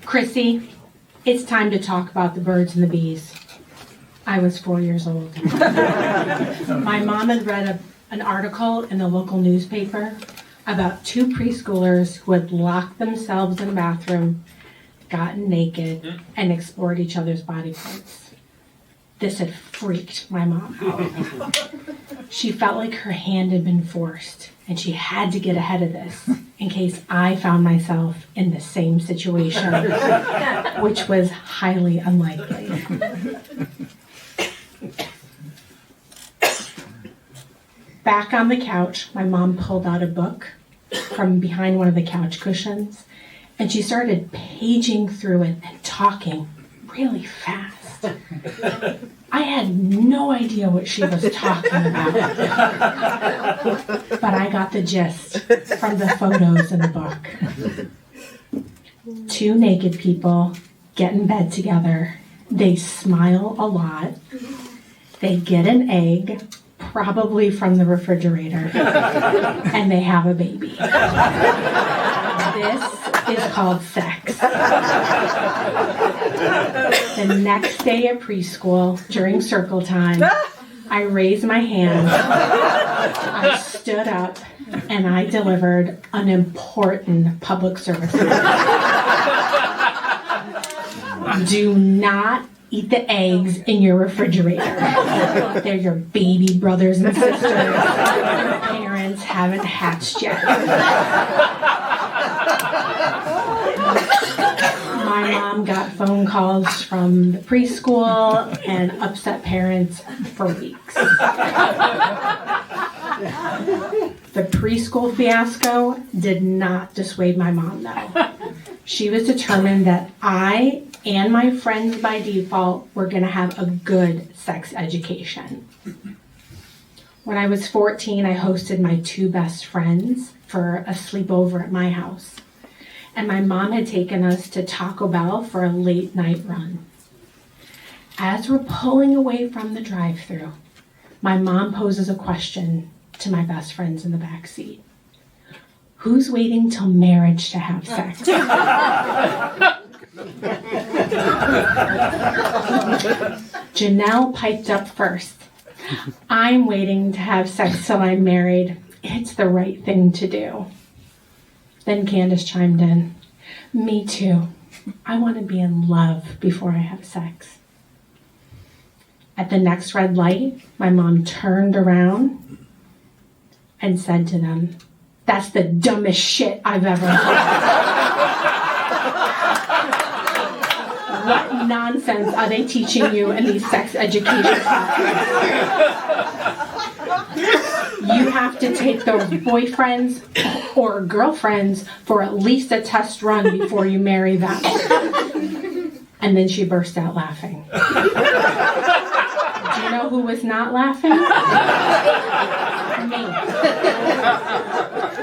Chrissy, it's time to talk about the birds and the bees. I was 4 years old. My mom had read an article in the local newspaper about two preschoolers who had locked themselves in a bathroom, gotten naked, and explored each other's body parts. This had freaked my mom out. She felt like her hand had been forced, and she had to get ahead of this in case I found myself in the same situation, which was highly unlikely. Back on the couch, my mom pulled out a book from behind one of the couch cushions, and she started paging through it and talking really fast. I had no idea what she was talking about, but I got the gist from the photos in the book. Two naked people get in bed together. They smile a lot. They get an egg, probably from the refrigerator, and they have a baby. This is called sex. The next day at preschool, during circle time, I raised my hand, I stood up, and I delivered an important public service announcement. Do not eat the eggs in your refrigerator. They're your baby brothers and sisters. Your parents haven't hatched yet. My mom got phone calls from the preschool and upset parents for weeks. The preschool fiasco did not dissuade my mom, though. She was determined that I and my friends by default were going to have a good sex education. When I was 14, I hosted my two best friends for a sleepover at my house. And my mom had taken us to Taco Bell for a late night run. As we're pulling away from the drive-thru, my mom poses a question to my best friends in the back seat. Who's waiting till marriage to have sex? Janelle piped up first. I'm waiting to have sex till I'm married. It's the right thing to do. Then Candace chimed in. Me too. I want to be in love before I have sex. At the next red light, my mom turned around and said to them, "That's the dumbest shit I've ever heard." What nonsense are they teaching you in these sex education classes? You have to take those boyfriends or girlfriends for at least a test run before you marry them. And then she burst out laughing. Do you know who was not laughing? Me.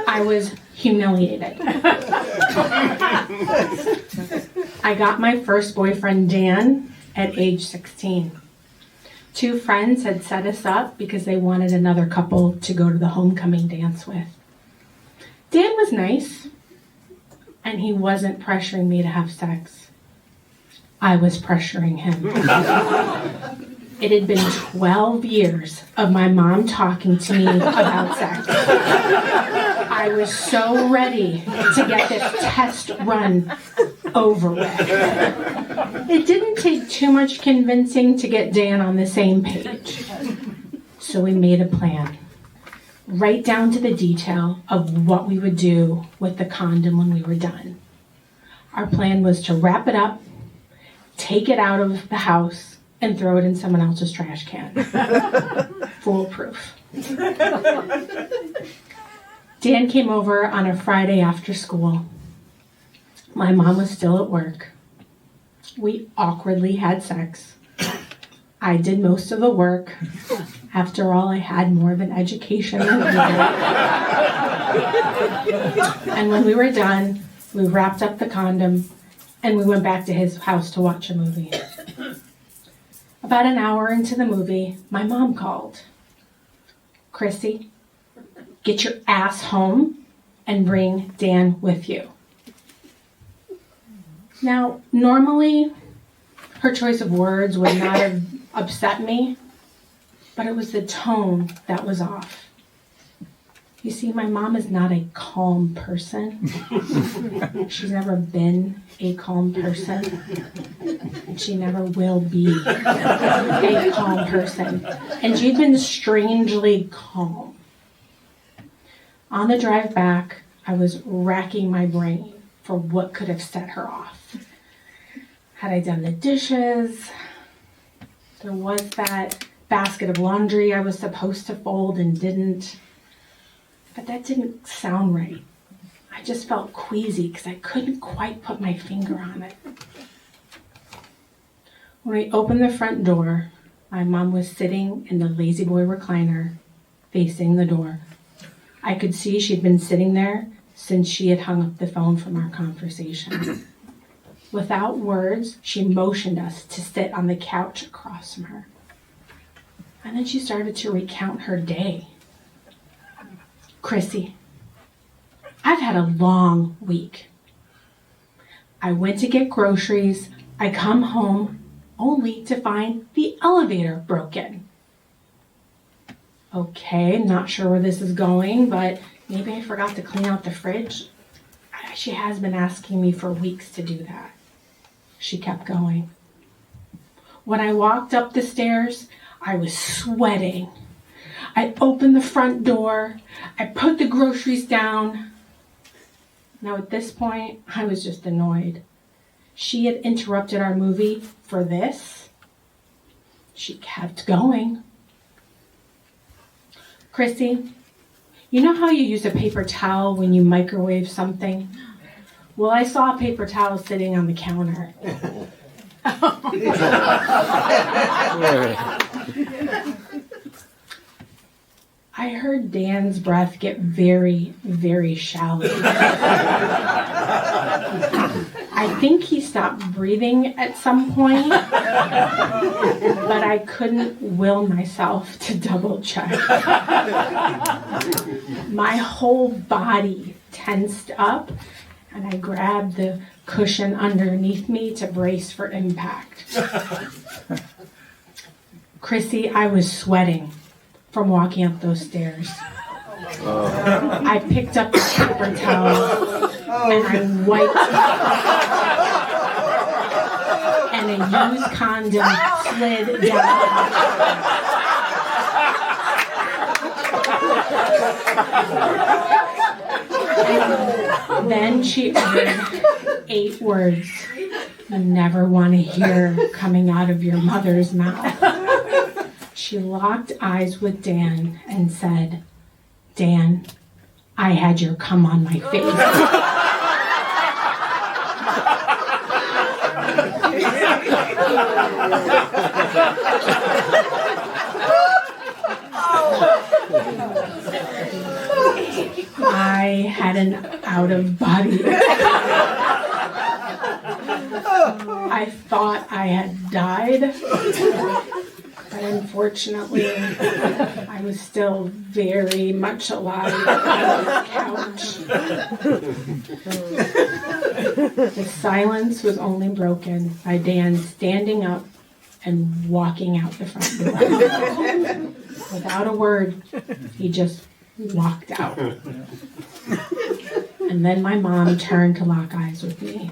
I was humiliated. I got my first boyfriend, Dan, at age 16. Two friends had set us up because they wanted another couple to go to the homecoming dance with. Dan was nice, and he wasn't pressuring me to have sex. I was pressuring him. It had been 12 years of my mom talking to me about sex. I was so ready to get this test run over with. It didn't take too much convincing to get Dan on the same page. So we made a plan, right down to the detail of what we would do with the condom when we were done. Our plan was to wrap it up, take it out of the house, and throw it in someone else's trash can. Foolproof. Dan came over on a Friday after school. My mom was still at work. We awkwardly had sex. I did most of the work. After all, I had more of an education than he did. And when we were done, we wrapped up the condom and we went back to his house to watch a movie. About an hour into the movie, my mom called. Chrissy, get your ass home and bring Dan with you. Now, normally, her choice of words would not have upset me, but it was the tone that was off. You see, my mom is not a calm person. She's never been a calm person. And she never will be a calm person. And she's been strangely calm. On the drive back, I was racking my brain for what could have set her off. Had I done the dishes? There was that basket of laundry I was supposed to fold and didn't. But that didn't sound right. I just felt queasy because I couldn't quite put my finger on it. When I opened the front door, my mom was sitting in the lazy boy recliner, facing the door. I could see she'd been sitting there since she had hung up the phone from our conversation. Without words, she motioned us to sit on the couch across from her. And then she started to recount her day. Chrissy, I've had a long week. I went to get groceries. I come home only to find the elevator broken. Okay, not sure where this is going, but maybe I forgot to clean out the fridge. She has been asking me for weeks to do that. She kept going. When I walked up the stairs, I was sweating. I opened the front door. I put the groceries down. Now at this point, I was just annoyed. She had interrupted our movie for this. She kept going. Chrissy, you know how you use a paper towel when you microwave something? Well, I saw a paper towel sitting on the counter. I heard Dan's breath get very, very shallow. I think he stopped breathing at some point, but I couldn't will myself to double check. My whole body tensed up, and I grabbed the cushion underneath me to brace for impact. Chrissy, I was sweating from walking up those stairs. I picked up the paper towel and I wiped and a used condom slid down. And then she uttered 8 words you never want to hear coming out of your mother's mouth. She locked eyes with Dan and said, Dan, I had your cum on my face. I had an out-of-body. I thought I had died. But unfortunately, I was still very much alive on the couch. The silence was only broken by Dan standing up and walking out the front door. Without a word, he just walked out. And then my mom turned to lock eyes with me.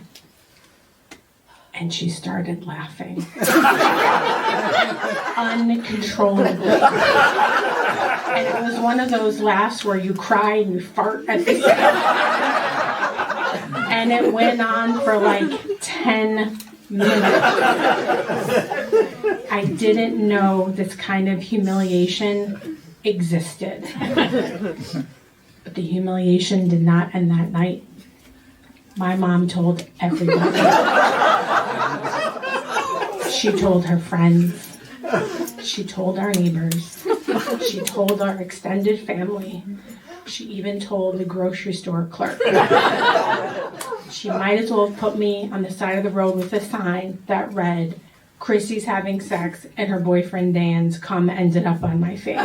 And she started laughing. Uncontrollably. And it was one of those laughs where you cry and you fart at the same time. And it went on for like 10 minutes. I didn't know this kind of humiliation existed. But the humiliation did not end that night. My mom told everybody. She told her friends. She told our neighbors. She told our extended family. She even told the grocery store clerk. She might as well have put me on the side of the road with a sign that read, Chrissy's having sex and her boyfriend Dan's cum ended up on my face.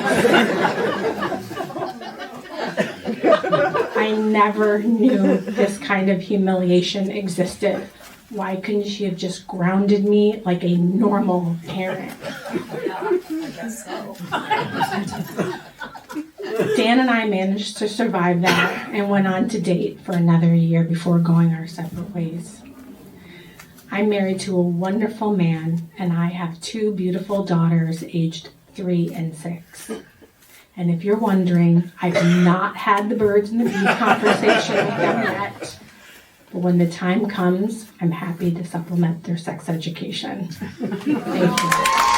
I never knew this kind of humiliation existed. Why couldn't she have just grounded me like a normal parent? Yeah, I guess so. Dan and I managed to survive that and went on to date for another year before going our separate ways. I'm married to a wonderful man, and I have 2 beautiful daughters aged 3 and 6. And if you're wondering, I've not had the birds and the bees conversation with them yet. But when the time comes, I'm happy to supplement their sex education. Thank you.